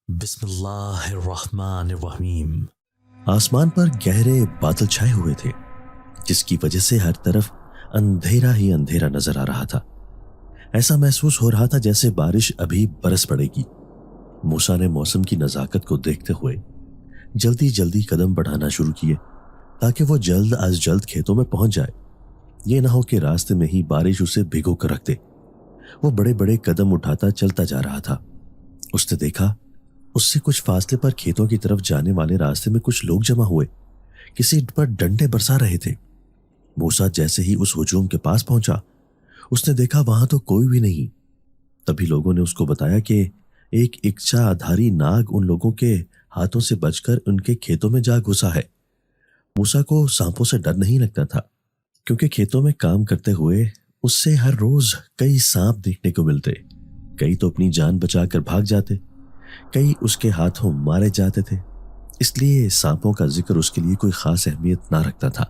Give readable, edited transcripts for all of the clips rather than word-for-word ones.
بسم اللہ الرحمن الرحیم۔ آسمان پر گہرے بادل چھائے ہوئے تھے جس کی وجہ سے ہر طرف اندھیرا ہی اندھیرا نظر آ رہا تھا۔ ایسا محسوس ہو رہا تھا جیسے بارش ابھی برس پڑے گی۔ موسیٰ نے موسم کی نزاکت کو دیکھتے ہوئے جلدی جلدی قدم بڑھانا شروع کیے تاکہ وہ جلد از جلد کھیتوں میں پہنچ جائے۔ یہ نہ ہو کہ راستے میں ہی بارش اسے بھگو کر رکھ دے۔ وہ بڑے بڑے قدم اٹھاتا چلتا جا رہا تھا۔ اس نے دیکھا اس سے کچھ فاصلے پر کھیتوں کی طرف جانے والے راستے میں کچھ لوگ جمع ہوئے، کسی پر ڈنڈے برسا رہے تھے۔ موسیٰ جیسے ہی اس ہجوم کے پاس پہنچا، اس نے دیکھا وہاں تو کوئی بھی نہیں۔ تبھی لوگوں نے اس کو بتایا کہ ایک اکچا دھاری ناگ ان لوگوں کے ہاتھوں سے بچ کر ان کے کھیتوں میں جا گھسا ہے۔ موسیٰ کو سانپوں سے ڈر نہیں لگتا تھا، کیونکہ کھیتوں میں کام کرتے ہوئے اس سے ہر روز کئی سانپ دیکھنے کو ملتے۔ کئی تو اپنی جان بچا کر بھاگ جاتے، کئی اس کے ہاتھوں مارے جاتے تھے۔ اس لیے سانپوں کا ذکر اس کے لیے کوئی خاص اہمیت نہ رکھتا تھا۔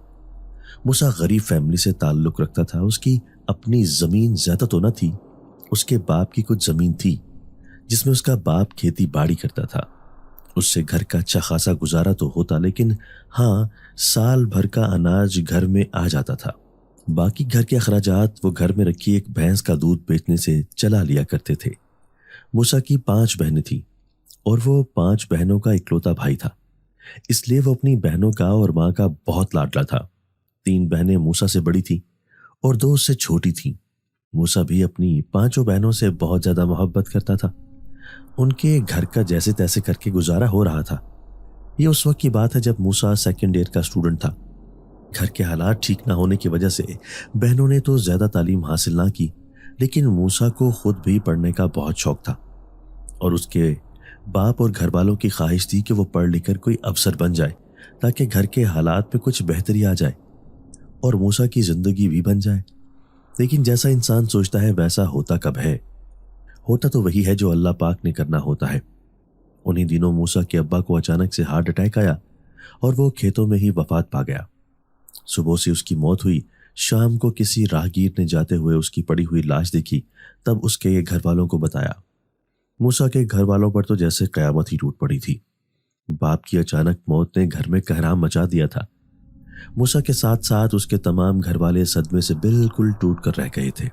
موسیٰ غریب فیملی سے تعلق رکھتا تھا۔ اس کی اپنی زمین زیادہ تو نہ تھی، اس کے باپ کی کچھ زمین تھی جس میں اس کا باپ کھیتی باڑی کرتا تھا۔ اس سے گھر کا اچھا خاصا گزارا تو ہوتا، لیکن ہاں سال بھر کا اناج گھر میں آ جاتا تھا۔ باقی گھر کے اخراجات وہ گھر میں رکھی ایک بھینس کا دودھ بیچنے سے چلا لیا کرتے تھے۔ موسیٰ کی 5 بہنیں تھیں اور وہ 5 بہنوں کا اکلوتا بھائی تھا، اس لیے وہ اپنی بہنوں کا اور ماں کا بہت لاڈلا تھا۔ 3 بہنیں موسیٰ سے بڑی تھیں اور 2 اس سے چھوٹی تھیں۔ موسیٰ بھی اپنی 5 بہنوں سے بہت زیادہ محبت کرتا تھا۔ ان کے گھر کا جیسے تیسے کر کے گزارا ہو رہا تھا۔ یہ اس وقت کی بات ہے جب موسیٰ سیکنڈ ایئر کا اسٹوڈنٹ تھا۔ گھر کے حالات ٹھیک نہ ہونے کی وجہ سے بہنوں نے تو زیادہ تعلیم حاصل نہ کی، لیکن موسیٰ کو خود بھی پڑھنے کا بہت شوق تھا، اور اس کے باپ اور گھر والوں کی خواہش تھی کہ وہ پڑھ لکھ کر کوئی افسر بن جائے تاکہ گھر کے حالات میں کچھ بہتری آ جائے اور موسیٰ کی زندگی بھی بن جائے۔ لیکن جیسا انسان سوچتا ہے ویسا ہوتا کب ہے؟ ہوتا تو وہی ہے جو اللہ پاک نے کرنا ہوتا ہے۔ انہی دنوں موسیٰ کے ابا کو اچانک سے ہارٹ اٹیک آیا اور وہ کھیتوں میں ہی وفات پا گیا۔ صبح سے اس کی موت ہوئی۔ شام کو کسی راہگیر نے جاتے ہوئے اس کی پڑی ہوئی لاش دیکھی، تب اس کے گھر والوں کو بتایا۔ موسیٰ کے گھر والوں پر تو جیسے قیامت ہی ٹوٹ پڑی تھی۔ باپ کی اچانک موت نے گھر میں کہرام مچا دیا تھا۔ موسیٰ کے ساتھ ساتھ اس کے تمام گھر والے صدمے سے بالکل ٹوٹ کر رہ گئے تھے۔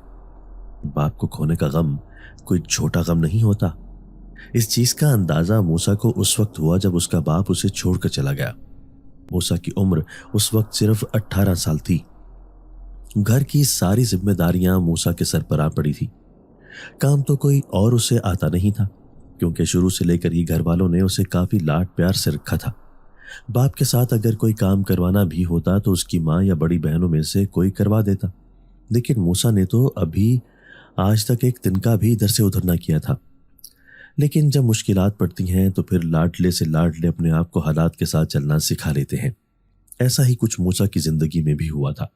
باپ کو کھونے کا غم کوئی چھوٹا غم نہیں ہوتا۔ اس چیز کا اندازہ موسیٰ کو اس وقت ہوا جب اس کا باپ اسے چھوڑ کر چلا گیا۔ موسیٰ کی عمر اس وقت صرف 18 سال تھی۔ گھر کی ساری ذمہ داریاں موسیٰ کے سر پر آ پڑی تھی۔ کام تو کوئی اور اسے آتا نہیں تھا، کیونکہ شروع سے لے کر ہی گھر والوں نے اسے کافی لاڈ پیار سے رکھا تھا۔ باپ کے ساتھ اگر کوئی کام کروانا بھی ہوتا تو اس کی ماں یا بڑی بہنوں میں سے کوئی کروا دیتا، لیکن موسیٰ نے تو ابھی آج تک ایک تنکا بھی ادھر سے ادھر نہ کیا تھا۔ لیکن جب مشکلات پڑتی ہیں تو پھر لاڈلے سے لاڈلے اپنے آپ کو حالات کے ساتھ چلنا سکھا لیتے ہیں۔ ایسا ہی کچھ موسیٰ کی زندگی میں بھی ہوا تھا۔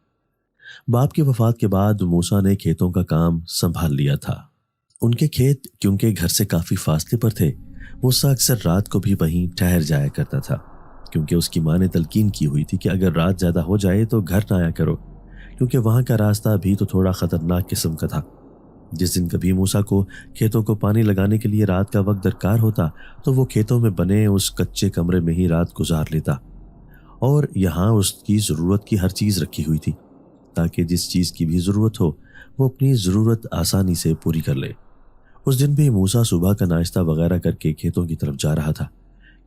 باپ کی وفات کے بعد موسیٰ نے کھیتوں کا کام سنبھال لیا تھا۔ ان کے کھیت کیونکہ گھر سے کافی فاصلے پر تھے، موسیٰ اکثر رات کو بھی وہیں ٹھہر جایا کرتا تھا، کیونکہ اس کی ماں نے تلقین کی ہوئی تھی کہ اگر رات زیادہ ہو جائے تو گھر نہ آیا کرو، کیونکہ وہاں کا راستہ بھی تو تھوڑا خطرناک قسم کا تھا۔ جس دن کبھی موسیٰ کو کھیتوں کو پانی لگانے کے لیے رات کا وقت درکار ہوتا تو وہ کھیتوں میں بنے اس کچے کمرے میں ہی رات گزار لیتا، اور یہاں اس کی ضرورت کی ہر چیز رکھی ہوئی تھی تاکہ جس چیز کی بھی ضرورت ہو وہ اپنی ضرورت آسانی سے پوری کر لے۔ اس دن بھی موسیٰ صبح کا ناشتہ وغیرہ کر کے کھیتوں کی طرف جا رہا تھا،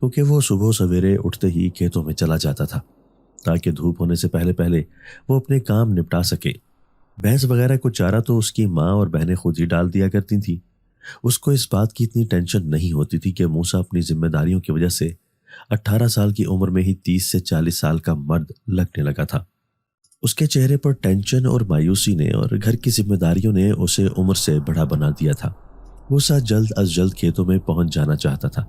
کیونکہ وہ صبح سویرے اٹھتے ہی کھیتوں میں چلا جاتا تھا تاکہ دھوپ ہونے سے پہلے پہلے وہ اپنے کام نپٹا سکے۔ بھینس وغیرہ کو چارہ تو اس کی ماں اور بہنیں خود ہی ڈال دیا کرتی تھیں۔ اس کو اس بات کی اتنی ٹینشن نہیں ہوتی تھی کہ موسیٰ اپنی ذمہ داریوں کی وجہ سے 18 سال کی عمر میں ہی 30 سے 40 سال کا مرد لگنے لگا تھا۔ اس کے چہرے پر ٹینشن اور مایوسی نے اور گھر کی ذمہ داریوں نے اسے عمر سے بڑا بنا دیا تھا۔ موسیٰ جلد از جلد کھیتوں میں پہنچ جانا چاہتا تھا،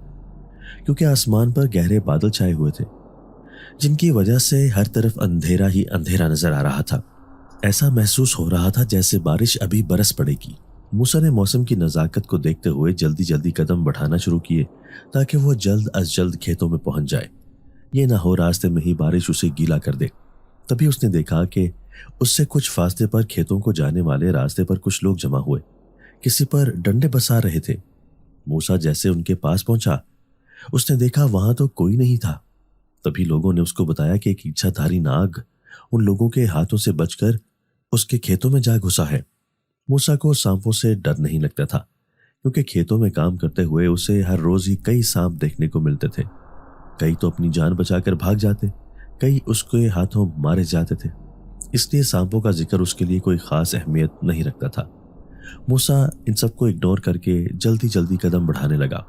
کیونکہ آسمان پر گہرے بادل چھائے ہوئے تھے جن کی وجہ سے ہر طرف اندھیرا ہی اندھیرا نظر آ رہا تھا۔ ایسا محسوس ہو رہا تھا جیسے بارش ابھی برس پڑے گی۔ موسیٰ نے موسم کی نزاکت کو دیکھتے ہوئے جلدی جلدی قدم بڑھانا شروع کیے تاکہ وہ جلد از جلد کھیتوں میں پہنچ جائے۔ یہ نہ ہو راستے میں ہی بارش اسے گیلا کر دے۔ تبھی اس نے دیکھا کہ اس سے کچھ فاصلے پر کھیتوں کو جانے والے راستے پر کچھ لوگ جمع ہوئے، کسی پر ڈنڈے برسا رہے تھے۔ موسیٰ جیسے ان کے پاس پہنچا، اس نے دیکھا وہاں تو کوئی نہیں تھا۔ تبھی لوگوں نے اس کو بتایا کہ ایک اچھادھاری ناگ ان لوگوں کے ہاتھوں سے بچ کر اس کے کھیتوں میں جا گھسا ہے۔ موسیٰ کو سانپوں سے ڈر نہیں لگتا تھا، کیونکہ کھیتوں میں کام کرتے ہوئے اسے ہر روز ہی کئی سانپ دیکھنے کو ملتے تھے۔ کئی تو اپنی جان بچا کر بھاگ جاتے، کئی اس کے ہاتھوں مارے جاتے تھے، اس لیے سانپوں کا ذکر اس کے لیے کوئی خاص اہمیت نہیں رکھتا تھا۔ موسیٰ ان سب کو اگنور کر کے جلدی جلدی قدم بڑھانے لگا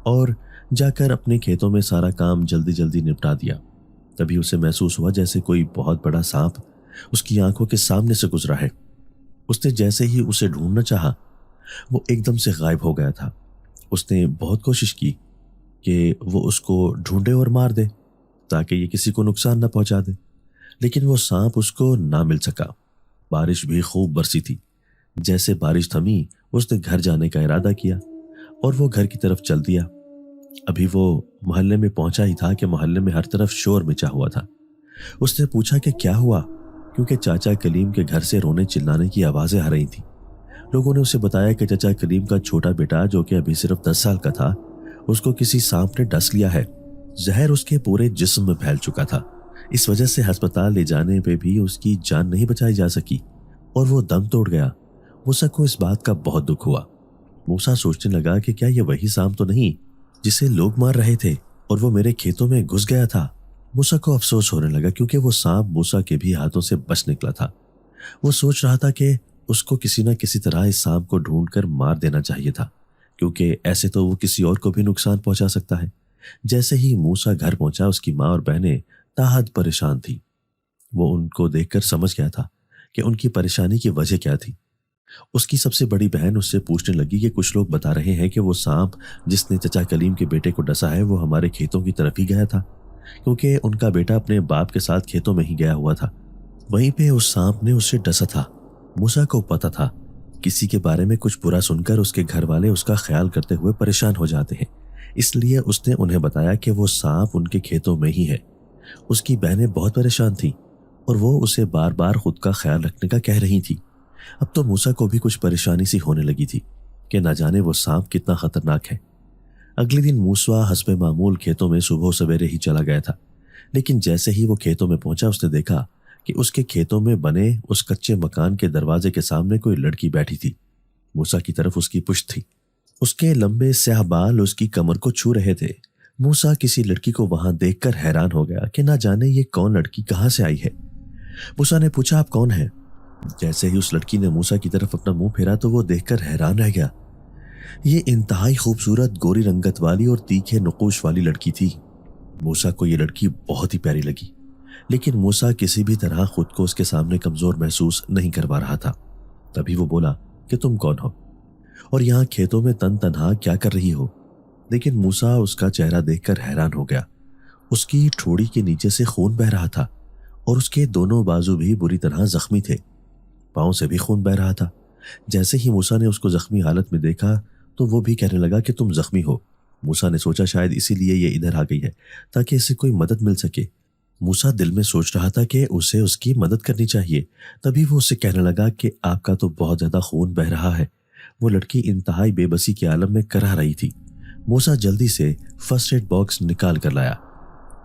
اور جا کر اپنے کھیتوں میں سارا کام جلدی جلدی نپٹا دیا۔ تبھی اسے محسوس ہوا جیسے کوئی بہت بڑا سانپ اس کی آنکھوں کے سامنے سے گزرا ہے۔ اس نے جیسے ہی اسے ڈھونڈنا چاہا، وہ ایک دم سے غائب ہو گیا تھا۔ اس نے بہت کوشش کی کہ وہ اس کو ڈھونڈے اور مار دے تاکہ یہ کسی کو نقصان نہ پہنچا دے، لیکن وہ سانپ اس کو نہ مل سکا۔ بارش بھی خوب برسی تھی۔ جیسے بارش تھمی، اس نے گھر جانے کا ارادہ کیا اور وہ گھر کی طرف چل دیا۔ ابھی وہ محلے میں پہنچا ہی تھا کہ محلے میں ہر طرف شور مچا ہوا تھا۔ اس نے پوچھا کہ کیا ہوا، کیونکہ چاچا کلیم کے گھر سے رونے چلانے کی آوازیں آ رہی تھیں۔ لوگوں نے اسے بتایا کہ چاچا کلیم کا چھوٹا بیٹا جو کہ ابھی صرف 10 سال کا تھا، اس کو کسی سانپ نے ڈس لیا ہے۔ زہر اس کے پورے جسم میں پھیل چکا تھا۔ اس وجہ سے ہسپتال لے جانے پہ بھی اس کی جان نہیں بچائی جا سکی اور وہ دم توڑ گیا۔ موسیٰ کو اس بات کا بہت دکھ ہوا۔ موسیٰ سوچنے لگا کہ کیا یہ وہی سانپ تو نہیں جسے لوگ مار رہے تھے اور وہ میرے کھیتوں میں گھس گیا تھا۔ موسیٰ کو افسوس ہونے لگا کیونکہ وہ سانپ موسیٰ کے بھی ہاتھوں سے بچ نکلا تھا۔ وہ سوچ رہا تھا کہ اس کو کسی نہ کسی طرح اس سانپ کو ڈھونڈ کر مار دینا چاہیے تھا، کیونکہ ایسے تو وہ کسی اور کو بھی نقصان پہنچا سکتا ہے۔ جیسے ہی موسیٰ گھر پہنچا، اس کی ماں اور بہنیں تاحد پریشان تھیں۔ وہ ان کو دیکھ کر سمجھ گیا تھا کہ ان کی پریشانی کی وجہ کیا تھی۔ اس کی سب سے بڑی بہن اس سے پوچھنے لگی کہ کچھ لوگ بتا رہے ہیں کہ وہ سانپ جس نے چچا کلیم کے بیٹے کو ڈسا ہے وہ ہمارے کھیتوں کی طرف ہی گیا تھا، کیونکہ ان کا بیٹا اپنے باپ کے ساتھ کھیتوں میں ہی گیا ہوا تھا۔ وہیں پہ اس سانپ نے اسے ڈسا تھا۔ موسیٰ کو پتا تھا کسی کے بارے میں کچھ برا سن کر اس کے گھر والے اس کا خیال کرتے ہوئے پریشان ہو جاتے ہیں، اس لیے اس نے انہیں بتایا کہ وہ سانپ ان کے کھیتوں میں ہی ہے۔ اس کی بہنیں بہت پریشان تھیں اور وہ اسے بار بار خود کا خیال رکھنے کا کہہ رہی تھی۔ اب تو موسیٰ کو بھی کچھ پریشانی سی ہونے لگی تھی کہ نہ جانے وہ سانپ کتنا خطرناک ہے۔ اگلے دن موسیٰ حسب معمول کھیتوں میں صبح سویرے ہی چلا گیا تھا، لیکن جیسے ہی وہ کھیتوں میں پہنچا اس نے دیکھا کہ اس کے کھیتوں میں بنے اس کچے مکان کے دروازے کے سامنے کوئی لڑکی بیٹھی تھی۔ موسیٰ کی طرف اس کی پشت تھی، اس کے لمبے سیاہ بال اس کی کمر کو چھو رہے تھے۔ موسیٰ کسی لڑکی کو وہاں دیکھ کر حیران ہو گیا کہ نہ جانے یہ کون لڑکی کہاں سے آئی ہے۔ موسیٰ نے پوچھا آپ کون ہیں؟ جیسے ہی اس لڑکی نے موسیٰ کی طرف اپنا منہ پھیرا تو وہ دیکھ کر حیران رہ گیا۔ یہ انتہائی خوبصورت گوری رنگت والی اور تیکھے نقوش والی لڑکی تھی۔ موسیٰ کو یہ لڑکی بہت ہی پیاری لگی، لیکن موسیٰ کسی بھی طرح خود کو اس کے سامنے کمزور محسوس نہیں کروا رہا تھا۔ تبھی وہ بولا کہ تم کون ہو اور یہاں کھیتوں میں تن تنہا کیا کر رہی ہو؟ لیکن موسیٰ اس کا چہرہ دیکھ کر حیران ہو گیا۔ اس کی ٹھوڑی کے نیچے سے خون بہہ رہا تھا اور اس کے دونوں بازو بھی بری طرح زخمی تھے، پاؤں سے بھی خون بہہ رہا تھا۔ جیسے ہی موسیٰ نے اس کو زخمی حالت میں دیکھا تو وہ بھی کہنے لگا کہ تم زخمی ہو۔ موسیٰ نے سوچا شاید اسی لیے یہ ادھر آ گئی ہے تاکہ اسے کوئی مدد مل سکے۔ موسیٰ دل میں سوچ رہا تھا کہ اسے اس کی مدد کرنی چاہیے۔ تبھی وہ اسے کہنے لگا کہ آپ کا تو بہت زیادہ خون بہہ رہا ہے۔ وہ لڑکی انتہائی بے بسی کے عالم میں کرا رہی تھی۔ موسیٰ جلدی سے فرسٹ ایڈ باکس نکال کر لایا۔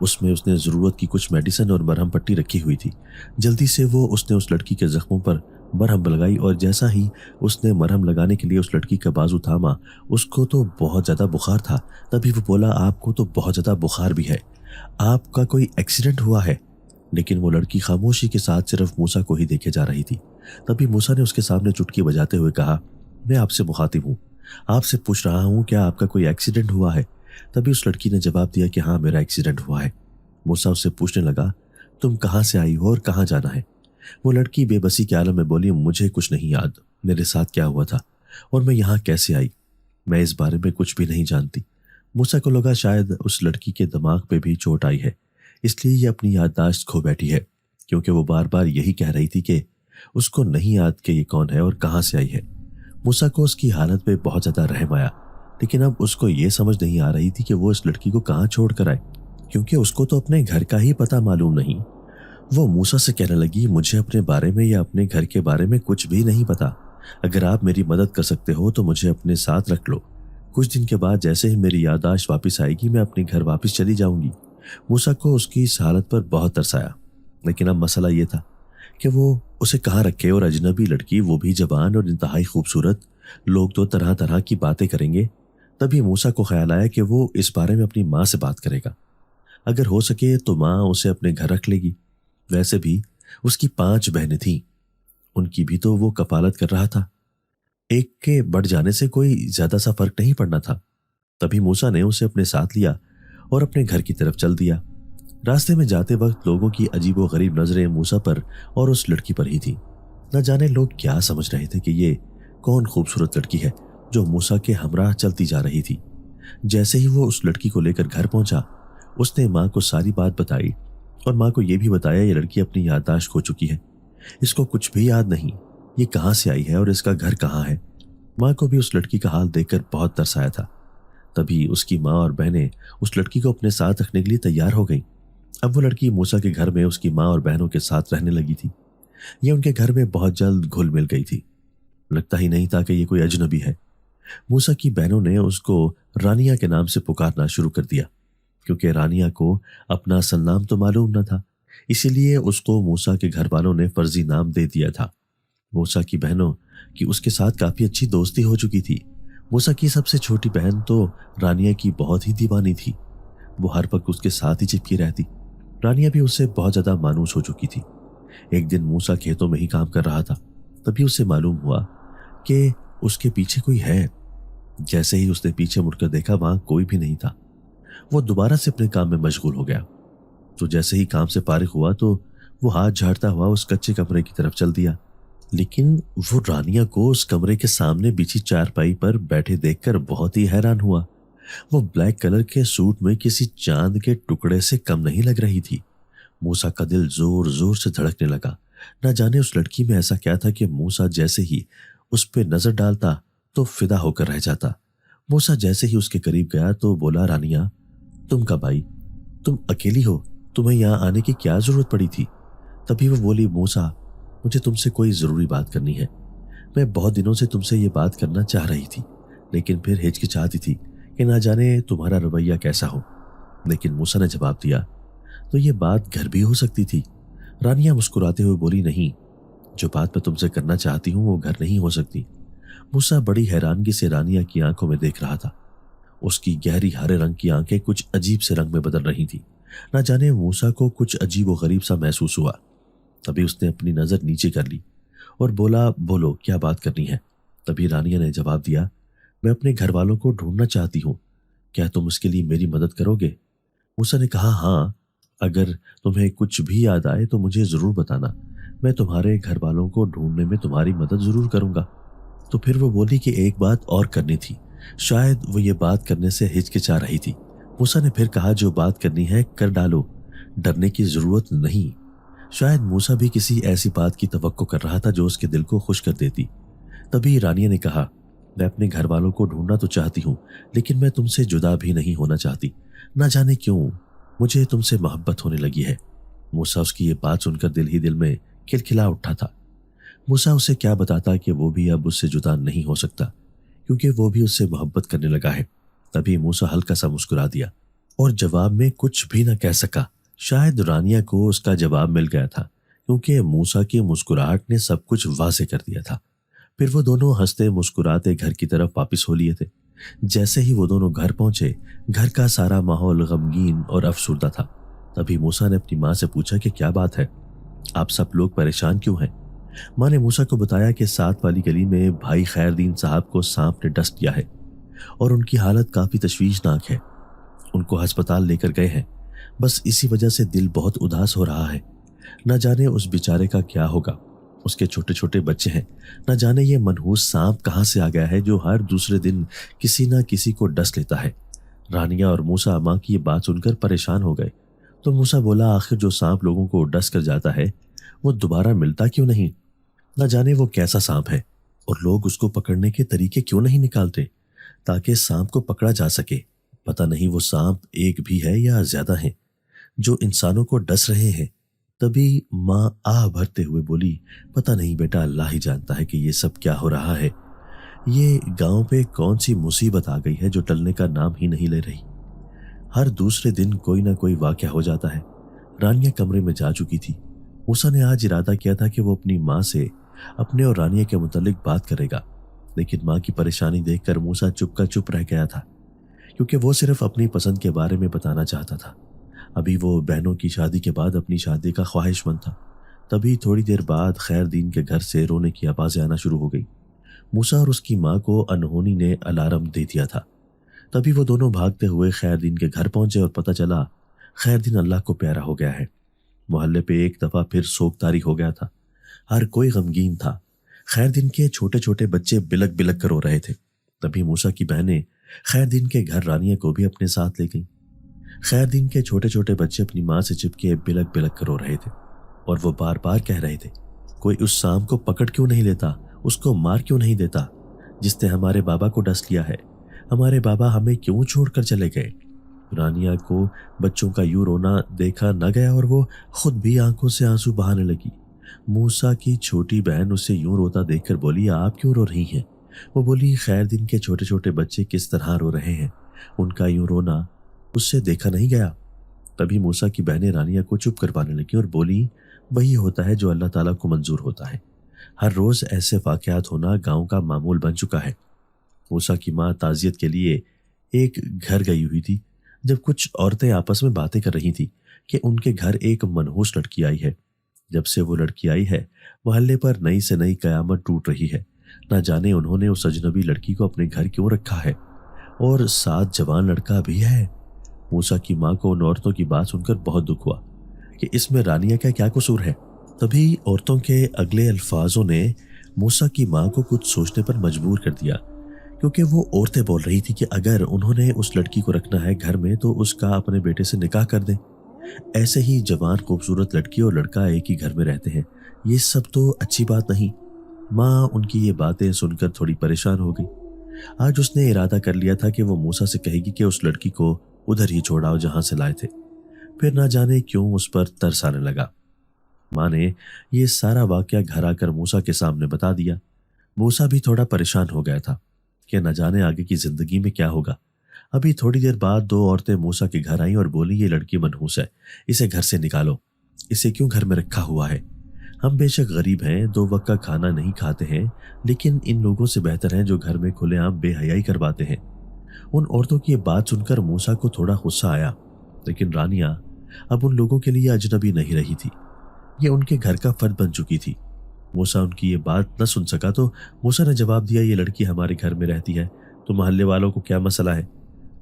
اس میں اس نے ضرورت کی کچھ میڈیسن اور مرہم پٹی رکھی ہوئی تھی۔ جلدی سے وہ اس نے اس لڑکی کے زخموں پر مرہم لگائی اور جیسا ہی اس نے مرہم لگانے کے لیے اس لڑکی کا بازو تھاما، اس کو تو بہت زیادہ بخار تھا۔ تبھی وہ بولا آپ کو تو بہت زیادہ بخار بھی ہے، آپ کا کوئی ایکسیڈنٹ ہوا ہے؟ لیکن وہ لڑکی خاموشی کے ساتھ صرف موسیٰ کو ہی دیکھے جا رہی تھی۔ تبھی موسیٰ نے اس کے سامنے چٹکی بجاتے ہوئے کہا میں آپ سے مخاطب ہوں، آپ سے پوچھ رہا ہوں کیا آپ کا کوئی ایکسیڈنٹ ہوا ہے؟ تبھی اس لڑکی نے جواب دیا کہ ہاں میرا ایکسیڈنٹ ہوا ہے۔ موسیٰ اس سے پوچھنے لگا تم کہاں سے آئی ہو اور کہاں جانا ہے؟ وہ لڑکی بے بسی کے عالم میں بولی مجھے کچھ نہیں یاد، میرے ساتھ کیا ہوا تھا اور میں یہاں کیسے آئی، میں اس بارے میں کچھ بھی نہیں جانتی۔ موسیٰ کو لگا شاید اس لڑکی کے دماغ پہ بھی چوٹ آئی ہے، اس لیے یہ اپنی یادداشت کھو بیٹھی ہے، کیونکہ وہ بار بار یہی کہہ رہی تھی کہ اس کو نہیں یاد کہ یہ کون ہے اور کہاں سے آئی ہے۔ موسیٰ کو اس کی حالت پہ بہت زیادہ رحم آیا، لیکن اب اس کو یہ سمجھ نہیں آ رہی تھی کہ وہ اس لڑکی کو کہاں چھوڑ کر آئے، کیونکہ اس کو تو اپنے گھر کا ہی پتہ معلوم نہیں۔ وہ موسیٰ سے کہنے لگی مجھے اپنے بارے میں یا اپنے گھر کے بارے میں کچھ بھی نہیں پتا، اگر آپ میری مدد کر سکتے ہو تو مجھے اپنے ساتھ رکھ لو، کچھ دن کے بعد جیسے ہی میری یادداشت واپس آئے گی میں اپنے گھر واپس چلی جاؤں گی۔ موسیٰ کو اس کی اس حالت پر بہت ترس آیا، لیکن اب مسئلہ یہ تھا کہ وہ اسے کہاں رکھے، اور اجنبی لڑکی، وہ بھی جوان اور انتہائی خوبصورت، لوگ تو طرح طرح کی باتیں کریں گے۔ تبھی موسیٰ کو خیال آیا کہ وہ اس بارے میں اپنی ماں سے بات کرے گا، اگر ہو سکے تو ماں اسے اپنے گھر رکھ لے گی۔ ویسے بھی اس کی 5 بہنیں تھیں، ان کی بھی تو وہ کفالت کر رہا تھا، ایک کے بڑھ جانے سے کوئی زیادہ سا فرق نہیں پڑنا تھا۔ تبھی موسیٰ نے اسے اپنے ساتھ لیا اور اپنے گھر کی طرف چل دیا۔ راستے میں جاتے وقت لوگوں کی عجیب و غریب نظریں موسیٰ پر اور اس لڑکی پر ہی تھیں۔ نہ جانے لوگ کیا سمجھ رہے تھے کہ یہ کون خوبصورت لڑکی ہے جو موسیٰ کے ہمراہ چلتی جا رہی تھی۔ جیسے ہی وہ اس لڑکی کو لے کر گھر پہنچا، اس نے ماں کو ساری بات بتائی، اور ماں کو یہ بھی بتایا یہ لڑکی اپنی یادداشت کھو چکی ہے، اس کو کچھ بھی یاد نہیں، یہ کہاں سے آئی ہے اور اس کا گھر کہاں ہے۔ ماں کو بھی اس لڑکی کا حال دیکھ کر بہت ترس آیا تھا۔ تبھی اس کی ماں اور بہنیں اس لڑکی کو اپنے ساتھ رکھنے کے لیے تیار ہو گئیں۔ اب وہ لڑکی موسیٰ کے گھر میں اس کی ماں اور بہنوں کے ساتھ رہنے لگی تھی۔ یہ ان کے گھر میں بہت جلد گھل مل گئی تھی، لگتا ہی نہیں تھا کہ یہ کوئی اجنبی ہے۔ موسیٰ کی بہنوں نے اس کو رانیہ کے نام سے پکارنا شروع کر دیا، کیونکہ رانیہ کو اپنا اصل نام تو معلوم نہ تھا، اسی لیے اس کو موسیٰ کے گھر والوں نے فرضی نام دے دیا تھا۔ موسیٰ کی بہنوں کی اس کے ساتھ کافی اچھی دوستی ہو چکی تھی۔ موسیٰ کی سب سے چھوٹی بہن تو رانیہ کی بہت ہی دیوانی تھی، وہ ہر وقت اس کے ساتھ ہی چپکی رہتی۔ رانیہ بھی اس سے بہت زیادہ مانوس ہو چکی تھی۔ ایک دن موسیٰ کھیتوں میں ہی کام کر رہا تھا، تبھی اسے معلوم ہوا کہ اس کے پیچھے کوئی ہے۔ جیسے ہی اس نے پیچھے مڑ کر دیکھا، وہاں کوئی بھی نہیں تھا۔ وہ دوبارہ سے اپنے کام میں مشغول ہو گیا، تو جیسے ہی کام سے فارغ ہوا تو وہ ہاتھ جھاڑتا ہوا اس کچے کمرے کی طرف چل دیا۔ لیکن وہ رانیہ کو اس کمرے کے سامنے بچھی چارپائی پر بیٹھے دیکھ کر بہت ہی حیران ہوا۔ وہ بلیک کلر کے سوٹ میں کسی چاند کے ٹکڑے سے کم نہیں لگ رہی تھی۔ موسیٰ کا دل زور زور سے دھڑکنے لگا۔ نہ جانے اس لڑکی میں ایسا کیا تھا کہ موسیٰ جیسے ہی اس پہ نظر ڈالتا تو فدا ہو کر رہ جاتا۔ موسیٰ جیسے ہی اس کے قریب گیا تو بولا، رانیہ، تم کب آئی؟ تم اکیلی ہو؟ تمہیں یہاں آنے کی کیا ضرورت پڑی تھی؟ تبھی وہ بولی، موسیٰ، مجھے تم سے کوئی ضروری بات کرنی ہے۔ میں بہت دنوں سے تم سے یہ بات کرنا چاہ رہی تھی، لیکن پھر ہچکچاتی تھی کہ نہ جانے تمہارا رویہ کیسا ہو۔ لیکن موسیٰ نے جواب دیا، تو یہ بات گھر بھی ہو سکتی تھی۔ رانیہ مسکراتے ہوئے بولی، نہیں، جو بات میں تم سے کرنا چاہتی ہوں وہ گھر نہیں ہو سکتی۔ موسیٰ بڑی حیرانگی سے رانیہ کی آنکھوں میں دیکھ رہا تھا۔ اس کی گہری ہرے رنگ کی آنکھیں کچھ عجیب سے رنگ میں بدل رہی تھیں۔ نہ جانے موسیٰ کو کچھ عجیب و غریب سا محسوس ہوا۔ تبھی اس نے اپنی نظر نیچے کر لی اور بولا، بولو کیا بات کرنی ہے؟ تبھی رانیہ نے جواب دیا، میں اپنے گھر والوں کو ڈھونڈنا چاہتی ہوں، کیا تم اس کے لیے میری مدد کرو گے؟ موسیٰ نے کہا، ہاں، اگر تمہیں کچھ بھی یاد آئے تو مجھے ضرور بتانا، میں تمہارے گھر والوں کو ڈھونڈنے میں تمہاری مدد ضرور کروں گا۔ تو پھر وہ بولی کہ ایک بات اور کرنی تھی، شاید وہ یہ بات کرنے سے ہچکچا رہی تھی۔ موسیٰ نے پھر کہا، جو بات کرنی ہے کر ڈالو، ڈرنے کی ضرورت نہیں۔ شاید موسیٰ بھی کسی ایسی بات کی توقع کر رہا تھا جو اس کے دل کو خوش کر دیتی۔ تبھی رانیہ نے کہا، میں اپنے گھر والوں کو ڈھونڈنا تو چاہتی ہوں، لیکن میں تم سے جدا بھی نہیں ہونا چاہتی، نہ جانے کیوں مجھے تم سے محبت ہونے لگی ہے۔ موسیٰ اس کی یہ بات سن کر دل ہی دل میں کھلکھلا اٹھا تھا۔ موسیٰ اسے کیا بتاتا کہ وہ بھی اب اس سے جدا نہیں ہو سکتا، کیونکہ وہ بھی اس سے محبت کرنے لگا ہے۔ تبھی موسیٰ ہلکا سا مسکرا دیا اور جواب میں کچھ بھی نہ کہہ سکا۔ شاید رانیہ کو اس کا جواب مل گیا تھا، کیونکہ موسیٰ کی مسکراہٹ نے سب کچھ واضح کر دیا تھا۔ پھر وہ دونوں ہنستے مسکراتے گھر کی طرف واپس ہو لیے تھے۔ جیسے ہی وہ دونوں گھر پہنچے، گھر کا سارا ماحول غمگین اور افسردہ تھا۔ تبھی موسیٰ نے اپنی ماں سے پوچھا کہ کیا بات ہے، آپ سب لوگ پریشان کیوں ہیں؟ ماں نے موسیٰ کو بتایا کہ ساتھ والی گلی میں بھائی خیر دین صاحب کو سانپ نے ڈس کیا ہے اور ان کی حالت کافی تشویشناک ہے۔ ان کو ہسپتال لے کر گئے ہیں، بس اسی وجہ سے دل بہت اداس ہو رہا ہے۔ نہ جانے اس بیچارے کا کیا ہوگا، اس کے چھوٹے چھوٹے بچے ہیں، نہ جانے یہ منحوس سانپ کہاں سے آ گیا ہے جو ہر دوسرے دن کسی نہ کسی کو ڈس لیتا ہے۔ رانیہ اور موسیٰ ماں کی یہ بات سن کر پریشان ہو گئے۔ تو موسیٰ بولا، آخر جو سانپ لوگوں کو ڈس کر جاتا ہے وہ دوبارہ ملتا کیوں نہیں؟ نہ جانے وہ کیسا سانپ ہے اور لوگ اس کو پکڑنے کے طریقے کیوں نہیں نکالتے تاکہ سانپ کو پکڑا جا سکے۔ پتہ نہیں وہ سانپ ایک بھی ہے یا زیادہ ہیں جو انسانوں کو ڈس رہے ہیں۔ تبھی ماں آہ بھرتے ہوئے بولی، پتہ نہیں بیٹا، اللہ ہی جانتا ہے کہ یہ سب کیا ہو رہا ہے۔ یہ گاؤں پہ کون سی مصیبت آ گئی ہے جو ٹلنے کا نام ہی نہیں لے رہی؟ ہر دوسرے دن کوئی نہ کوئی واقعہ ہو جاتا ہے۔ رانیہ کمرے میں جا چکی تھی۔ موسیٰ نے آج ارادہ کیا تھا کہ وہ اپنی ماں سے اپنے اور رانیہ کے متعلق بات کرے گا، لیکن ماں کی پریشانی دیکھ کر موسیٰ چپ کا چپ رہ گیا تھا، کیونکہ وہ صرف اپنی پسند کے بارے میں بتانا چاہتا تھا۔ ابھی وہ بہنوں کی شادی کے بعد اپنی شادی کا خواہش مند تھا۔ تبھی تھوڑی دیر بعد خیر دین کے گھر سے رونے کی آوازیں آنا شروع ہو گئی۔ موسیٰ اور اس کی ماں کو انہونی نے الارم دے دیا تھا۔ تبھی وہ دونوں بھاگتے ہوئے خیر دین کے گھر پہنچے اور پتہ چلا خیر دین اللہ کو پیارا ہو گیا ہے۔ محلے پہ ایک دفعہ پھر سوگ طاری ہو گیا تھا۔ ہر کوئی غمگین تھا۔ خیر دین کے چھوٹے چھوٹے بچے بلک بلک کر رو رہے تھے۔ تبھی موسیٰ کی بہنیں خیر دین کے گھر رانیہ کو بھی اپنے ساتھ لے گئیں۔ خیر دین کے چھوٹے چھوٹے بچے اپنی ماں سے چپکے بلک بلک کر رو رہے تھے، اور وہ بار بار کہہ رہے تھے، کوئی اس سام کو پکڑ کیوں نہیں لیتا، اس کو مار کیوں نہیں دیتا جس نے ہمارے بابا کو ڈس لیا ہے، ہمارے بابا ہمیں کیوں چھوڑ کر چلے گئے۔ رانیہ کو بچوں کا یوں رونا دیکھا نہ گیا اور وہ خود بھی آنکھوں سے آنسو بہانے لگی۔ موسیٰ کی چھوٹی بہن اسے یوں روتا دیکھ کر بولی، آپ کیوں رو رہی ہیں؟ وہ بولی، خیر دین کے چھوٹے چھوٹے بچے کس طرح رو رہے ہیں، ان کا یوں رونا اس سے دیکھا نہیں گیا۔ تبھی موسیٰ کی بہنیں رانیہ کو چپ کروانے لگی اور بولی، وہی ہوتا ہے جو اللہ تعالیٰ کو منظور ہوتا ہے۔ ہر روز ایسے واقعات ہونا گاؤں کا معمول بن چکا ہے۔ موسیٰ کی ماں تعزیت کے لیے ایک گھر گئی ہوئی تھی، جب کچھ عورتیں آپس میں باتیں کر رہی تھیں کہ ان کے گھر ایک منحوس لڑکی آئی ہے۔ جب سے وہ لڑکی آئی ہے محلے پر نئی سے نئی قیامت ٹوٹ رہی ہے۔ نہ جانے انہوں نے اس اجنبی لڑکی کو اپنے گھر کیوں رکھا ہے، اور ساتھ جوان لڑکا بھی ہے۔ موسیٰ کی ماں کو ان عورتوں کی بات سن کر بہت دکھ ہوا کہ اس میں رانیہ کا کیا قصور ہے۔ تبھی عورتوں کے اگلے الفاظوں نے موسیٰ کی ماں کو کچھ سوچنے پر مجبور کر دیا، کیونکہ وہ عورتیں بول رہی تھی کہ اگر انہوں نے اس لڑکی کو رکھنا ہے گھر میں تو اس کا اپنے بیٹے سے نکاح کر دیں۔ ایسے ہی جوان خوبصورت لڑکی اور لڑکا ایک ہی گھر میں رہتے ہیں، یہ سب تو اچھی بات نہیں۔ ماں ان کی یہ باتیں سن کر تھوڑی پریشان ہو گئی۔ آج اس نے ارادہ کر لیا تھا کہ وہ موسیٰ سے کہے گی کہ اس لڑکی کو ادھر ہی چھوڑاؤ جہاں سے لائے تھے۔ پھر نہ جانے کیوں اس پر ترس آنے لگا۔ ماں نے یہ سارا واقعہ گھر آ کر موسیٰ کے سامنے بتا دیا۔ موسیٰ بھی تھوڑا پریشان ہو گیا تھا کہ نہ جانے آگے کی زندگی میں کیا ہوگا۔ ابھی تھوڑی دیر بعد دو عورتیں موسیٰ کے گھر آئیں اور بولی، یہ لڑکی منحوس ہے، اسے گھر سے نکالو، اسے کیوں گھر میں رکھا ہوا ہے؟ ہم بے شک غریب ہیں، 2 وقت کا کھانا نہیں کھاتے ہیں، لیکن ان لوگوں سے بہتر ہیں جو گھر میں کھلے عام بے حیائی کرواتے ہیں۔ ان عورتوں کی یہ بات سن کر موسیٰ کو تھوڑا غصہ آیا، لیکن رانیہ اب ان لوگوں کے لیے اجنبی نہیں رہی تھی، یہ ان کے گھر کا فرد بن چکی تھی۔ موسیٰ ان کی یہ بات نہ سن سکا تو موسیٰ نے جواب دیا، یہ لڑکی ہمارے گھر میں رہتی ہے تو محلے والوں کو کیا مسئلہ ہے؟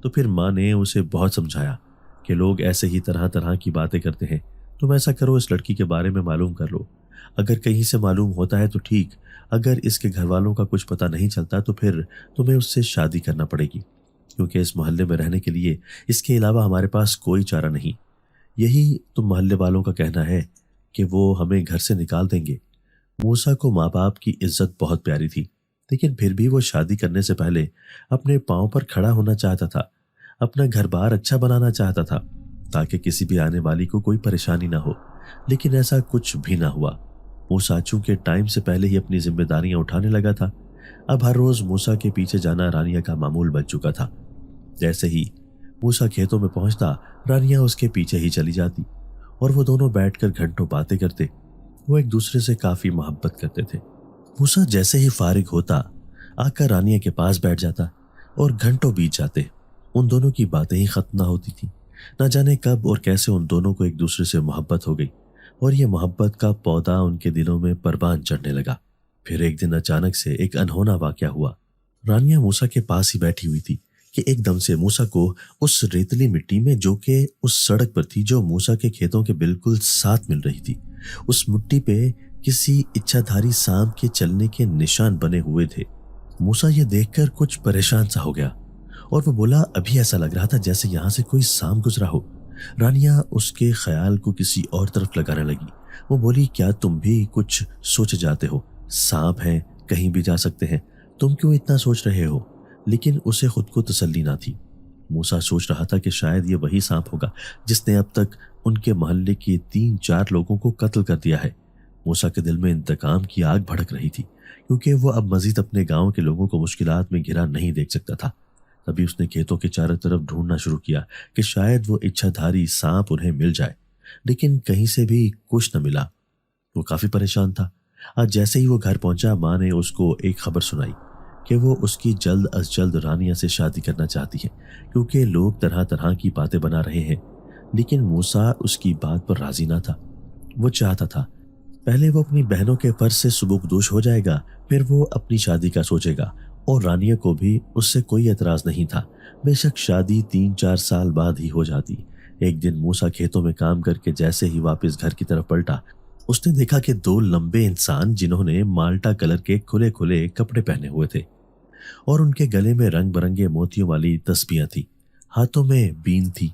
تو پھر ماں نے اسے بہت سمجھایا کہ لوگ ایسے ہی طرح طرح کی باتیں کرتے ہیں، تم ایسا کرو، اس لڑکی کے بارے میں معلوم کر لو، اگر کہیں سے معلوم ہوتا ہے تو ٹھیک، اگر اس کے گھر والوں کا کچھ پتہ نہیں چلتا تو پھر تمہیں اس سے شادی کرنا پڑے گی، کیونکہ اس محلے میں رہنے کے لیے اس کے علاوہ ہمارے پاس کوئی چارہ نہیں۔ یہی تم محلے والوں کا کہنا ہے کہ وہ ہمیں گھر سے نکال دیں گے۔ موسیٰ کو ماں باپ کی عزت بہت پیاری تھی، لیکن پھر بھی وہ شادی کرنے سے پہلے اپنے پاؤں پر کھڑا ہونا چاہتا تھا، اپنا گھر بار اچھا بنانا چاہتا تھا تاکہ کسی بھی آنے والی کو کوئی پریشانی نہ ہو، لیکن ایسا کچھ بھی نہ ہوا۔ موسیٰ چونکہ ٹائم سے پہلے ہی اپنی ذمہ داریاں اٹھانے لگا تھا، اب ہر روز موسیٰ کے پیچھے جانا رانیہ کا معمول بن چکا تھا۔ جیسے ہی موسیٰ کھیتوں میں پہنچتا رانیہ اس کے پیچھے ہی چلی جاتی اور وہ دونوں بیٹھ کر گھنٹوں باتیں کرتے۔ وہ ایک دوسرے سے کافی محبت کرتے تھے۔ موسیٰ جیسے ہی فارغ ہوتا آ کر رانیہ کے پاس بیٹھ جاتا اور گھنٹوں بیت جاتے، ان دونوں کی باتیں ہی ختم نہ ہوتی تھیں۔ نہ جانے کب اور کیسے ان دونوں کو ایک دوسرے سے محبت ہو گئی اور یہ محبت کا پودا ان کے دلوں میں پروان چڑھنے لگا۔ پھر ایک دن اچانک سے ایک انہونا واقعہ ہوا۔ رانیہ موسیٰ کے پاس ہی بیٹھی ہوئی تھی کہ ایک دم سے موسیٰ کو اس ریتلی مٹی میں جو کہ اس سڑک پر تھی جو موسیٰ کے کھیتوں کے بالکل ساتھ مل رہی تھی، اس مٹی پہ کسی اچھا دھاری سانپ کے چلنے کے نشان بنے ہوئے تھے۔ موسیٰ یہ دیکھ کر کچھ پریشان سا ہو گیا اور وہ بولا، ابھی ایسا لگ رہا تھا جیسے یہاں سے کوئی سانپ گزرا ہو۔ رانیہ اس کے خیال کو کسی اور طرف لگانے لگی۔ وہ بولی، کیا تم بھی کچھ سوچ جاتے ہو؟ سانپ ہیں، کہیں بھی جا سکتے ہیں، تم کیوں اتنا سوچ رہے ہو؟ لیکن اسے خود کو تسلی نہ تھی۔ موسیٰ سوچ رہا تھا کہ شاید یہ وہی سانپ ہوگا جس نے اب تک ان کے محلے کے 3-4 لوگوں کو قتل کر دیا ہے۔ موسیٰ کے دل میں انتقام کی آگ بھڑک رہی تھی کیونکہ وہ اب مزید اپنے گاؤں کے لوگوں کو مشکلات میں گھرا نہیں دیکھ سکتا تھا۔ تبھی اس نے کھیتوں کے چاروں طرف ڈھونڈنا شروع کیا کہ شاید وہ اچھا دھاری سانپ انہیں مل جائے، لیکن کہیں سے بھی کچھ نہ ملا۔ وہ کافی پریشان تھا۔ آج جیسے ہی وہ گھر پہنچا، ماں نے اس کو ایک خبر سنائی کہ وہ اس کی جلد از جلد رانیہ سے شادی کرنا چاہتی ہے، کیونکہ لوگ طرح طرح کی باتیں بنا رہے ہیں۔ لیکن موسیٰ اس کی بات پر راضی نہ تھا۔ وہ چاہتا تھا پہلے وہ اپنی بہنوں کے فرض سے سبکدوش ہو جائے گا، پھر وہ اپنی شادی کا سوچے گا، اور رانیہ کو بھی اس سے کوئی اعتراض نہیں تھا۔ بے شک شادی 3-4 سال بعد ہی ہو جاتی۔ ایک دن موسیٰ کھیتوں میں کام کر کے جیسے ہی واپس گھر کی طرف پلٹا، اس نے دیکھا کہ 2 لمبے انسان جنہوں نے مالٹا کلر کے کھلے کھلے کپڑے پہنے ہوئے تھے اور ان کے گلے میں رنگ برنگے موتیوں والی تسبیحاں تھیں، ہاتھوں میں بین تھی،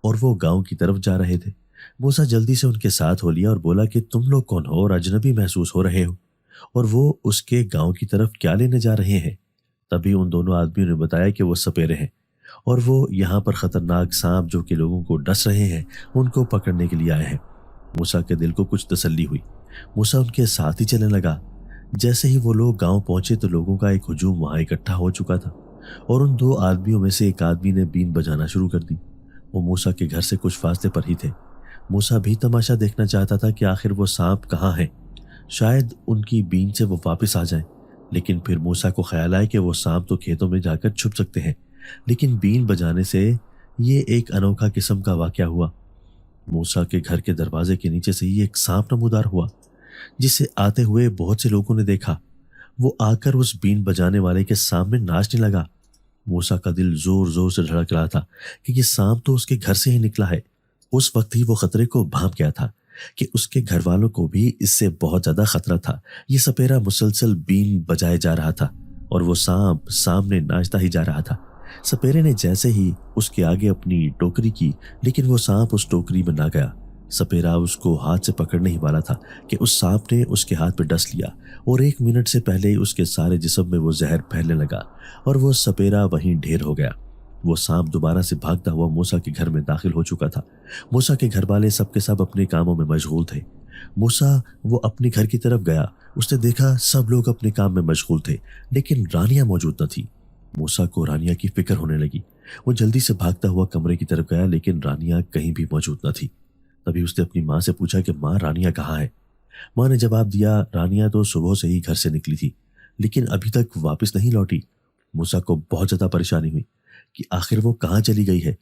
اور وہ گاؤں کی طرف جا رہے تھے۔ موسیٰ جلدی سے ان کے ساتھ ہو لیا اور بولا کہ تم لوگ کون ہو اور اجنبی محسوس ہو رہے ہو، اور وہ اس کے گاؤں کی طرف کیا لینے جا رہے ہیں؟ تبھی ان دونوں آدمیوں نے بتایا کہ وہ سپیرے ہیں، اور وہ یہاں پر خطرناک سانپ جو کہ لوگوں کو ڈس رہے ہیں ان کو پکڑنے کے لیے آئے ہیں۔ موسیٰ کے دل کو کچھ تسلی ہوئی۔ موسیٰ ان کے ساتھ ہی چلنے لگا۔ جیسے ہی وہ لوگ گاؤں پہنچے تو لوگوں کا ایک ہجوم وہاں اکٹھا ہو چکا تھا، اور ان 2 آدمیوں میں سے ایک آدمی نے بین بجانا شروع کر دی۔ وہ موسیٰ کے گھر سے کچھ فاصلے پر ہی تھے۔ موسیٰ بھی تماشا دیکھنا چاہتا تھا کہ آخر وہ سانپ کہاں ہیں، شاید ان کی بین سے وہ واپس آ جائیں۔ لیکن پھر موسیٰ کو خیال آیا کہ وہ سانپ تو کھیتوں میں جا کر چھپ سکتے ہیں، لیکن بین بجانے سے یہ ایک انوکھا قسم کا واقعہ ہوا۔ موسیٰ کے گھر کے دروازے کے نیچے سے ہی ایک سانپ نمودار ہوا، جسے آتے ہوئے بہت سے لوگوں نے دیکھا۔ وہ آ کر اس بین بجانے والے کے سامنے ناچنے لگا۔ موسیٰ کا دل زور زور سے دھڑک رہا تھا کہ یہ سانپ تو اس کے گھر سے ہی نکلا ہے۔ اس وقت ہی وہ خطرے کو بھانپ گیا تھا کہ اس کے گھر والوں کو بھی اس سے بہت زیادہ خطرہ تھا۔ یہ سپیرا مسلسل بین بجائے جا رہا تھا اور وہ سانپ سامنے ناچتا ہی جا رہا تھا۔ سپیرے نے جیسے ہی اس کے آگے اپنی ٹوکری کی، لیکن وہ سانپ اس ٹوکری میں نہ گیا۔ سپیرا اس کو ہاتھ سے پکڑنے ہی والا تھا کہ اس سانپ نے اس کے ہاتھ پہ ڈس لیا، اور 1 منٹ سے پہلے ہی اس کے سارے جسم میں وہ زہر پھیلنے لگا اور وہ سپیرا وہیں ڈھیر ہو گیا۔ وہ سانپ دوبارہ سے بھاگتا ہوا موسیٰ کے گھر میں داخل ہو چکا تھا۔ موسیٰ کے گھر والے سب کے سب اپنے کاموں میں مشغول تھے۔ موسیٰ وہ اپنے گھر کی طرف گیا۔ اس نے دیکھا سب لوگ اپنے کام میں مشغول تھے، لیکن رانیہ موجود نہ تھی۔ موسیٰ کو رانیہ کی فکر ہونے لگی۔ وہ جلدی سے بھاگتا ہوا کمرے کی طرف گیا، لیکن رانیہ کہیں بھی موجود نہ تھی۔ تبھی اس نے اپنی ماں سے پوچھا کہ ماں، رانیہ کہاں ہے؟ ماں نے جواب دیا، رانیہ تو صبح سے ہی گھر سے نکلی تھی، لیکن ابھی تک واپس نہیں لوٹی۔ موسیٰ کو بہت زیادہ پریشانی ہوئی کہ آخر وہ کہاں چلی گئی ہے۔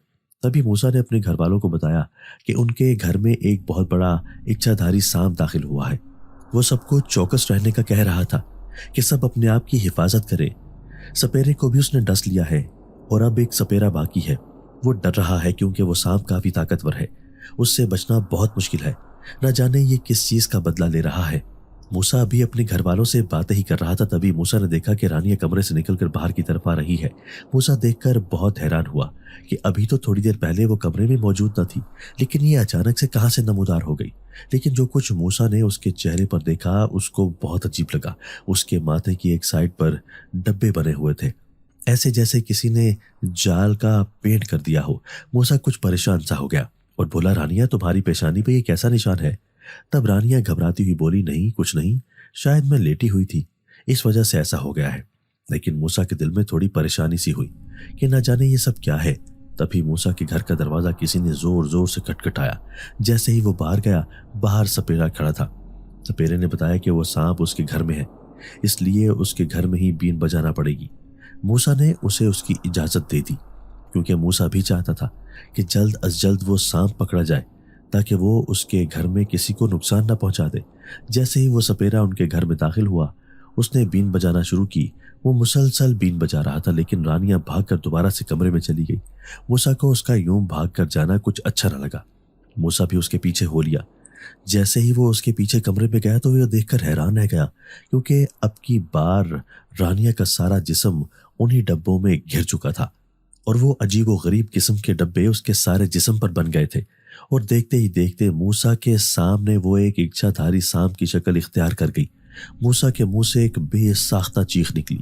تبھی موسیٰ نے اپنے گھر والوں کو بتایا کہ ان کے گھر میں ایک بہت بڑا اچھا دھاری سانپ داخل ہوا ہے۔ وہ سب کو چوکس رہنے کا کہہ رہا تھا کہ سب اپنے آپ کی حفاظت کرے۔ سپیرے کو بھی اس نے ڈس لیا ہے اور اب ایک سپیرا باقی ہے۔ وہ ڈر رہا ہے کیونکہ وہ سانپ کافی طاقتور ہے، اس سے بچنا بہت مشکل ہے۔ نہ جانے یہ کس چیز کا بدلہ لے رہا ہے۔ موسیٰ ابھی اپنے گھر والوں سے باتیں ہی کر رہا تھا، تبھی موسیٰ نے دیکھا کہ رانیہ کمرے سے نکل کر باہر کی طرف آ رہی ہے۔ موسیٰ دیکھ کر بہت حیران ہوا کہ ابھی تو تھوڑی دیر پہلے وہ کمرے میں موجود نہ تھی، لیکن یہ اچانک سے کہاں سے نمودار ہو گئی۔ لیکن جو کچھ موسیٰ نے اس کے چہرے پر دیکھا اس کو بہت عجیب لگا۔ اس کے ماتھے کی ایک سائڈ پر ڈبے بنے ہوئے تھے، ایسے جیسے کسی نے جال کا پینٹ کر دیا ہو۔ موسیٰ کچھ پریشان سا ہو گیا اور بولا، رانیہ تمہاری پیشانی پہ یہ کیسا نشان ہے؟ تب رانیہ گھبراتی ہوئی بولی، نہیں کچھ نہیں، شاید میں لیٹی ہوئی تھی، اس وجہ سے ایسا ہو گیا ہے۔ لیکن موسیٰ کے دل میں تھوڑی پریشانی سی ہوئی کہ نہ جانے یہ سب کیا ہے۔ تبھی موسیٰ کے گھر کا دروازہ کسی نے زور زور سے کھٹکھٹایا۔ جیسے ہی وہ باہر گیا، باہر سپیرا کھڑا تھا۔ سپیرے نے بتایا کہ وہ سانپ اس کے گھر میں ہے، اس لیے اس کے گھر میں ہی بین بجانا پڑے گی۔ موسیٰ نے اسے اس کی اجازت دے دی، کیونکہ موسیٰ بھی چاہتا تھا کہ جلد از جلد وہ سانپ پکڑا جائے تاکہ وہ اس کے گھر میں کسی کو نقصان نہ پہنچا دے۔ جیسے ہی وہ سپیرا ان کے گھر میں داخل ہوا، اس نے بین بجانا شروع کی۔ وہ مسلسل بین بجا رہا تھا، لیکن رانیہ بھاگ کر دوبارہ سے کمرے میں چلی گئی۔ موسیٰ کو اس کا یوں بھاگ کر جانا کچھ اچھا نہ لگا۔ موسیٰ بھی اس کے پیچھے ہو لیا۔ جیسے ہی وہ اس کے پیچھے کمرے میں گیا تو وہ دیکھ کر حیران رہ گیا، کیونکہ اب کی بار رانیہ کا سارا جسم انہی ڈبوں میں گھر چکا تھا، اور وہ عجیب و غریب قسم کے ڈبے اس کے سارے جسم پر بن گئے تھے۔ اور دیکھتے ہی دیکھتے موسیٰ کے سامنے وہ ایک اچھا دھاری سانپ کی شکل اختیار کر گئی۔ موسیٰ کے منہ سے ایک بے ساختہ چیخ نکلی۔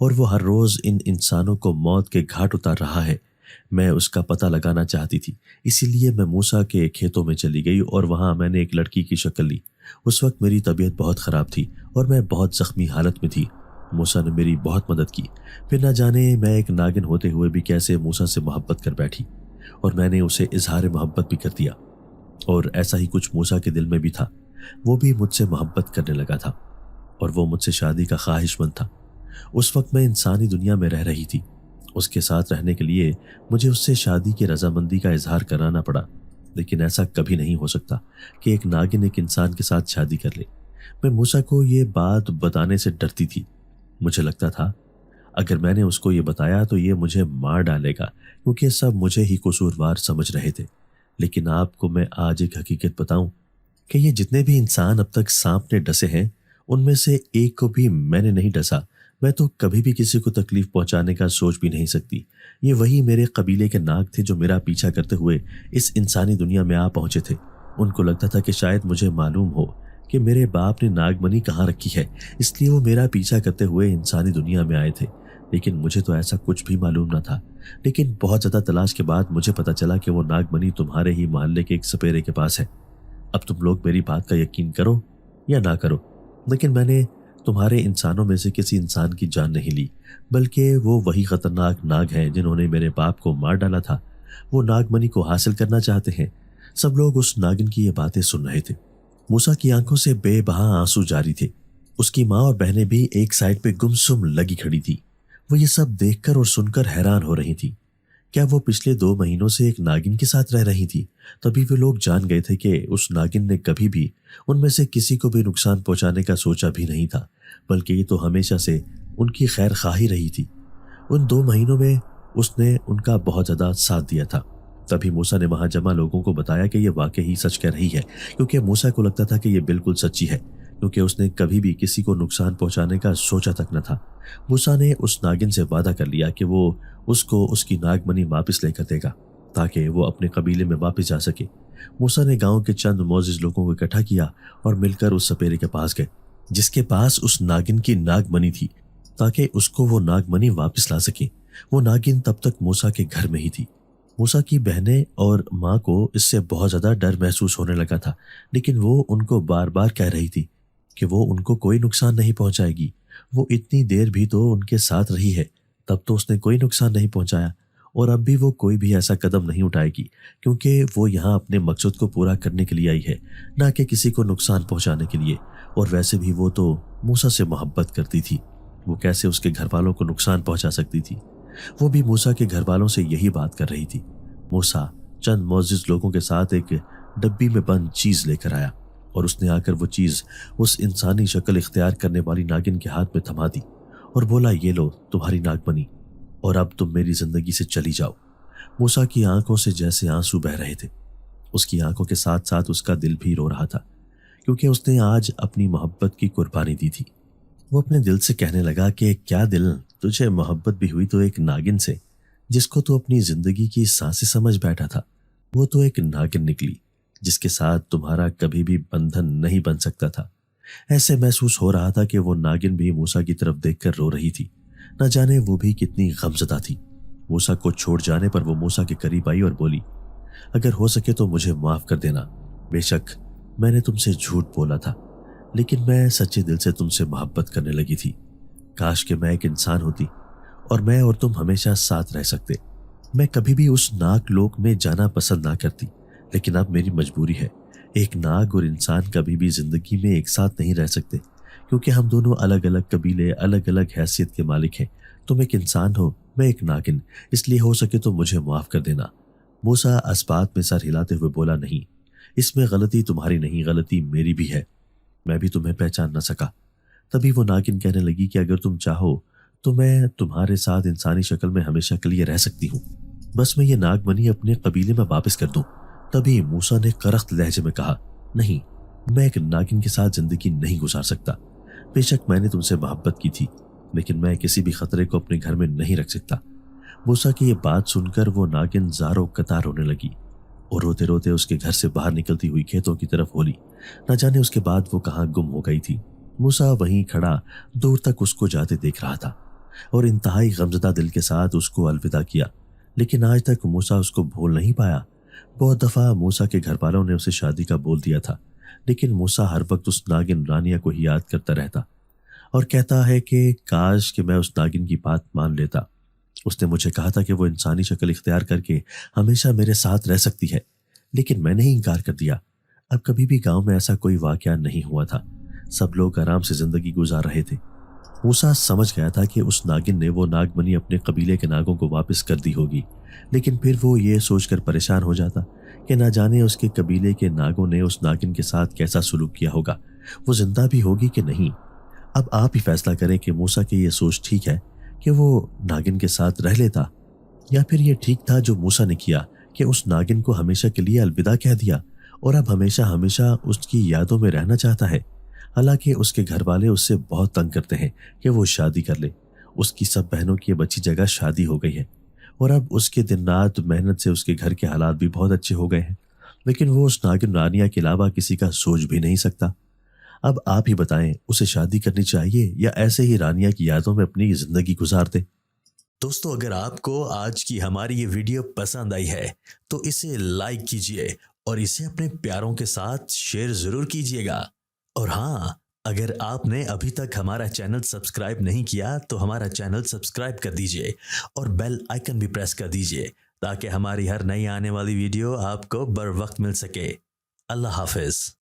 اور وہ ہر روز ان انسانوں کو موت کے گھاٹ اتار رہا ہے۔ میں اس کا پتہ لگانا چاہتی تھی، اسی لیے میں موسیٰ کے کھیتوں میں چلی گئی اور وہاں میں نے ایک لڑکی کی شکل لی۔ اس وقت میری طبیعت بہت خراب تھی اور میں بہت زخمی حالت میں تھی۔ موسیٰ نے میری بہت مدد کی۔ پھر نہ جانے میں ایک ناگن ہوتے ہوئے بھی کیسے موسیٰ سے محبت کر بیٹھی، اور میں نے اسے اظہار محبت بھی کر دیا، اور ایسا ہی کچھ موسیٰ کے دل میں بھی تھا۔ وہ بھی مجھ سے محبت کرنے لگا تھا اور وہ مجھ سے شادی کا خواہش مند تھا۔ اس وقت میں انسانی دنیا میں رہ رہی تھی۔ اس کے ساتھ رہنے کے لیے مجھے اس سے شادی کی رضامندی کا اظہار کرانا پڑا، لیکن ایسا کبھی نہیں ہو سکتا کہ ایک ناگن ایک انسان کے ساتھ شادی کر لے۔ میں موسیٰ کو یہ بات بتانے سے ڈرتی تھی۔ مجھے لگتا تھا اگر میں نے اس کو یہ بتایا تو یہ مجھے مار ڈالے گا، کیونکہ سب مجھے ہی قصوروار سمجھ رہے تھے۔ لیکن آپ کو میں آج ایک حقیقت بتاؤں کہ یہ جتنے بھی انسان اب تک سانپ نے ڈسے ہیں، ان میں سے ایک کو بھی میں نے نہیں ڈسا۔ میں تو کبھی بھی کسی کو تکلیف پہنچانے کا سوچ بھی نہیں سکتی۔ یہ وہی میرے قبیلے کے ناگ تھے جو میرا پیچھا کرتے ہوئے اس انسانی دنیا میں آ پہنچے تھے۔ ان کو لگتا تھا کہ شاید مجھے معلوم ہو کہ میرے باپ نے ناگ منی کہاں رکھی ہے، اس لیے وہ میرا پیچھا کرتے ہوئے انسانی دنیا میں آئے تھے۔ لیکن مجھے تو ایسا کچھ بھی معلوم نہ تھا۔ لیکن بہت زیادہ تلاش کے بعد مجھے پتا چلا کہ وہ ناگ منی تمہارے ہی محلے کے ایک سپیرے کے پاس ہے۔ اب تم لوگ میری بات کا یقین کرو یا نہ کرو، لیکن میں نے تمہارے انسانوں میں سے کسی انسان کی جان نہیں لی، بلکہ وہ وہی خطرناک ناگ ہیں جنہوں نے میرے باپ کو مار ڈالا تھا۔ وہ ناگ منی کو حاصل کرنا چاہتے ہیں۔ سب لوگ اس ناگن کی یہ باتیں سن رہے تھے۔ موسیٰ کی آنکھوں سے بے بہا آنسو جاری تھے۔ اس کی ماں اور بہنیں بھی ایک سائڈ پہ گمسم لگی کھڑی تھی۔ وہ یہ سب دیکھ کر اور سن کر حیران ہو رہی تھی۔ کیا وہ پچھلے 2 مہینوں سے ایک ناگن کے ساتھ رہ رہی تھی؟ تبھی وہ لوگ جان گئے تھے کہ اس ناگن نے کبھی بھی ان میں سے کسی کو بھی نقصان پہنچانے کا سوچا بھی نہیں تھا، بلکہ یہ تو ہمیشہ سے ان کی خیر خواہی رہی تھی۔ ان 2 مہینوں میں اس نے ان کا بہت زیادہ ساتھ دیا تھا۔ تبھی موسیٰ نے وہاں جمع لوگوں کو بتایا کہ یہ واقعی سچ کہہ رہی ہے، کیونکہ موسیٰ کو لگتا تھا کہ یہ بالکل سچی ہے، کیونکہ اس نے کبھی بھی کسی کو نقصان پہنچانے کا سوچا تک نہ تھا۔ موسیٰ نے اس ناگن سے وعدہ کر لیا کہ وہ اس کو اس کی ناگ منی واپس لے کر دے گا تاکہ وہ اپنے قبیلے میں واپس جا سکے۔ موسیٰ نے گاؤں کے چند معزز لوگوں کو اکٹھا کیا اور مل کر اس سپیرے کے پاس گئے جس کے پاس اس ناگن کی ناگ منی تھی، تاکہ اس کو وہ ناگ منی واپس لا سکے۔ وہ ناگن تب تک موسیٰ کے گھر میں ہی تھی۔ موسیٰ کی بہنیں اور ماں کو اس سے بہت زیادہ ڈر محسوس ہونے لگا تھا، لیکن وہ ان کو بار بار کہہ رہی تھی کہ وہ ان کو کوئی نقصان نہیں پہنچائے گی۔ وہ اتنی دیر بھی تو ان کے ساتھ رہی ہے، تب تو اس نے کوئی نقصان نہیں پہنچایا، اور اب بھی وہ کوئی بھی ایسا قدم نہیں اٹھائے گی، کیونکہ وہ یہاں اپنے مقصد کو پورا کرنے کے لیے آئی ہے، نہ کہ کسی کو نقصان پہنچانے کے لیے۔ اور ویسے بھی وہ تو موسیٰ سے محبت کرتی تھی، وہ کیسے اس کے گھر والوں کو نقصان پہنچا سکتی تھی؟ وہ بھی موسیٰ کے گھر والوں سے یہی بات کر رہی تھی۔ موسیٰ چند معزز لوگوں کے ساتھ ایک ڈبی میں بند چیز لے کر آیا، اور اس نے آ کر وہ چیز اس انسانی شکل اختیار کرنے والی ناگن کے ہاتھ میں تھما دی اور بولا، یہ لو تمہاری ناگ منی، اور اب تم میری زندگی سے چلی جاؤ۔ موسیٰ کی آنکھوں سے جیسے آنسو بہہ رہے تھے۔ اس کی آنکھوں کے ساتھ ساتھ اس کا دل بھی رو رہا تھا، کیونکہ اس نے آج اپنی محبت کی قربانی دی تھی۔ وہ اپنے دل سے کہنے لگا کہ کیا دل، تجھے محبت بھی ہوئی تو ایک ناگن سے، جس کو تو اپنی زندگی کی سانسیں سمجھ بیٹھا تھا۔ وہ تو ایک ناگن نکلی جس کے ساتھ تمہارا کبھی بھی بندھن نہیں بن سکتا تھا۔ ایسے محسوس ہو رہا تھا کہ وہ ناگن بھی موسیٰ کی طرف دیکھ کر رو رہی تھی، نہ جانے وہ بھی کتنی غمزدہ تھی۔ موسیٰ کو چھوڑ جانے پر وہ موسیٰ کے قریب آئی اور بولی، اگر ہو سکے تو مجھے معاف کر دینا۔ بے شک میں نے تم سے جھوٹ بولا تھا، لیکن میں سچے دل سے تم سے محبت کرنے لگی تھی۔ کاش کہ میں ایک انسان ہوتی اور میں اور تم ہمیشہ ساتھ رہ سکتے۔ میں کبھی بھی اس ناگ لوک میں جانا پسند نہ کرتی، لیکن اب میری مجبوری ہے۔ ایک ناگ اور انسان کبھی بھی زندگی میں ایک ساتھ نہیں رہ سکتے، کیونکہ ہم دونوں الگ الگ قبیلے، الگ الگ حیثیت کے مالک ہیں۔ تم ایک انسان ہو، میں ایک ناگن، اس لیے ہو سکے تو مجھے معاف کر دینا۔ موسیٰ اس بات میں سر ہلاتے ہوئے بولا، نہیں، اس میں غلطی تمہاری نہیں، غلطی میری بھی ہے، میں بھی تمہیں پہچان نہ سکا۔ تبھی وہ ناگن کہنے لگی کہ اگر تم چاہو تو میں تمہارے ساتھ انسانی شکل میں ہمیشہ کے لیے رہ سکتی ہوں، بس میں یہ ناگ منی اپنے قبیلے میں واپس کر دوں۔ تبھی موسیٰ نے کرخت لہجے میں کہا، نہیں، میں ایک ناگن کے ساتھ زندگی نہیں گزار سکتا۔ بے شک میں نے تم سے محبت کی تھی، لیکن میں کسی بھی خطرے کو اپنے گھر میں نہیں رکھ سکتا۔ موسیٰ کی یہ بات سن کر وہ ناگن زاروں قطار ہونے لگی اور روتے روتے اس کے گھر سے باہر نکلتی ہوئی کھیتوں کی طرف ہولی۔ نہ جانے اس کے بعد وہ کہاں گم ہو گئی تھی۔ موسیٰ وہیں کھڑا دور تک اس کو جاتے دیکھ رہا تھا۔ اور انتہائی غمزدہ دل کے ساتھ اس کو الوداع کیا، لیکن آج تک موسیٰ اس کو بھول نہیں پایا۔ بہت دفعہ موسیٰ کے گھر والوں نے اسے شادی کا بول دیا تھا، لیکن موسیٰ ہر وقت اس ناگن رانیہ کو ہی یاد کرتا رہتا اور کہتا ہے کہ کاش کہ میں اس ناگن کی بات مان لیتا۔ اس نے مجھے کہا تھا کہ وہ انسانی شکل اختیار کر کے ہمیشہ میرے ساتھ رہ سکتی ہے، لیکن میں نے ہی انکار کر دیا۔ اب کبھی بھی گاؤں میں ایسا کوئی واقعہ نہیں ہوا تھا، سب لوگ آرام سے زندگی گزار رہے تھے۔ موسیٰ سمجھ گیا تھا کہ اس ناگن نے وہ ناگ منی اپنے قبیلے کے ناگوں کو واپس کر دی ہوگی، لیکن پھر وہ یہ سوچ کر پریشان ہو جاتا کہ نہ جانے اس کے قبیلے کے ناگوں نے اس ناگن کے ساتھ کیسا سلوک کیا ہوگا، وہ زندہ بھی ہوگی کہ نہیں۔ اب آپ ہی فیصلہ کریں کہ موسیٰ کی یہ سوچ ٹھیک ہے کہ وہ ناگن کے ساتھ رہ لیتا، یا پھر یہ ٹھیک تھا جو موسیٰ نے کیا کہ اس ناگن کو ہمیشہ کے لیے الوداع کہہ دیا اور اب ہمیشہ ہمیشہ اس کی یادوں میں رہنا چاہتا ہے۔ حالانکہ اس کے گھر والے اس سے بہت تنگ کرتے ہیں کہ وہ شادی کر لے۔ اس کی سب بہنوں کی اب اچھی جگہ شادی ہو گئی ہے اور اب اس کے دن رات محنت سے اس کے گھر کے حالات بھی بہت اچھے ہو گئے ہیں، لیکن وہ اس ناگن رانیہ کے علاوہ کسی کا سوچ بھی نہیں سکتا۔ اب آپ ہی بتائیں، اسے شادی کرنی چاہیے یا ایسے ہی رانیہ کی یادوں میں اپنی زندگی گزار دے؟ دوستو، اگر آپ کو آج کی ہماری یہ ویڈیو پسند آئی ہے تو اسے لائک کیجئے اور اسے اپنے پیاروں کے ساتھ شیئر ضرور کیجئے گا۔ اور ہاں، اگر آپ نے ابھی تک ہمارا چینل سبسکرائب نہیں کیا تو ہمارا چینل سبسکرائب کر دیجئے اور بیل آئیکن بھی پریس کر دیجئے تاکہ ہماری ہر نئی آنے والی ویڈیو آپ کو بر وقت مل سکے۔ اللہ حافظ۔